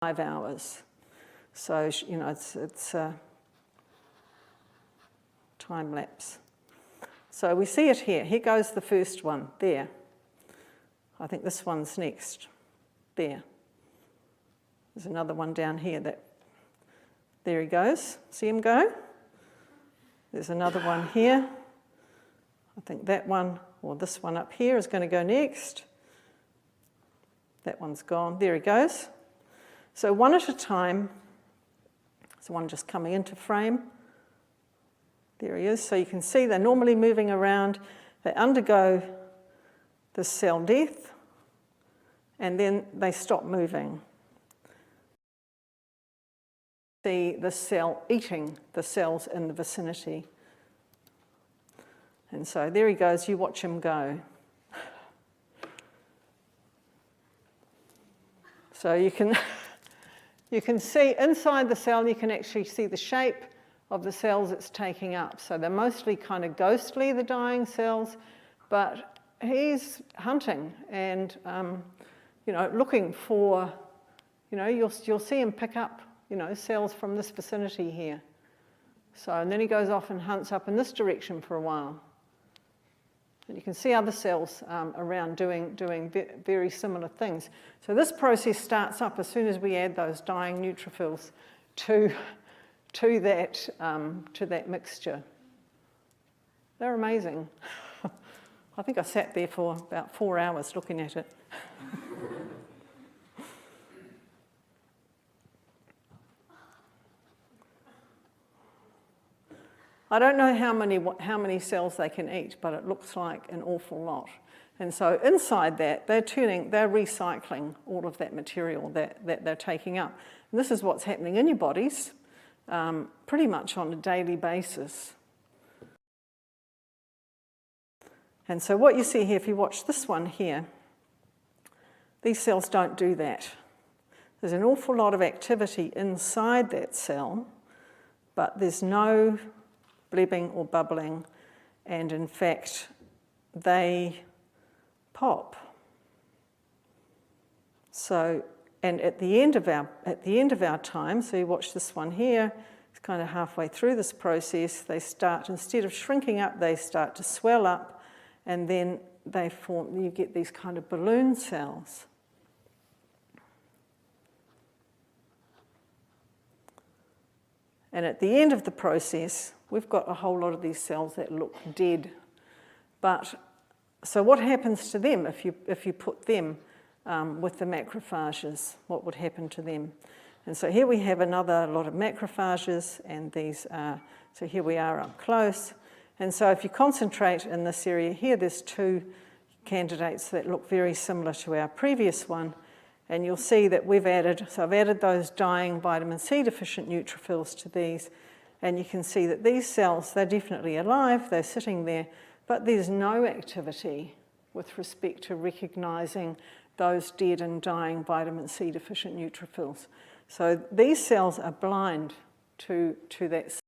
5 hours. So, you know, it's a time lapse. So we see it here. Here goes the first one, there. I think this one's next, there. There's another one down here. There he goes. See him go? There's another one here. I think that one, or this one up here is going to go next. That one's gone. There he goes. So one at a time. There's one just coming into frame. There he is. So you can see they're normally moving around. They undergo the cell death, and then they stop moving. See the cell eating the cells in the vicinity. And so there he goes. You watch him go. So you can see inside the cell, you can actually see the shape of the cells it's taking up. So they're mostly kind of ghostly, the dying cells, but he's hunting and, you know, looking for, you know, you'll see him pick up, you know, cells from this vicinity here. So, and then he goes off and hunts up in this direction for a while. And you can see other cells around doing very similar things. So this process starts up as soon as we add those dying neutrophils to that mixture. They're amazing. I think I sat there for about 4 hours looking at it. I don't know how many cells they can eat, but it looks like an awful lot. And so inside that, they're recycling all of that material that they're taking up. And this is what's happening in your bodies pretty much on a daily basis. And so what you see here, if you watch this one here, these cells don't do that. There's an awful lot of activity inside that cell, but there's no blebbing or bubbling, and in fact, they pop. So, and at the end of our time, so you watch this one here, it's kind of halfway through this process, they start, instead of shrinking up, they start to swell up, and then they form, you get these kind of balloon cells. And at the end of the process, we've got a whole lot of these cells that look dead. But, so what happens to them if you put them with the macrophages? What would happen to them? And so here we have another lot of macrophages, and these are, so here we are up close. And so if you concentrate in this area here, there's 2 candidates that look very similar to our previous one. And you'll see that we've added, so I've added those dying vitamin C deficient neutrophils to these, and you can see that these cells, they're definitely alive, they're sitting there, but there's no activity with respect to recognising those dead and dying vitamin C deficient neutrophils. So these cells are blind to that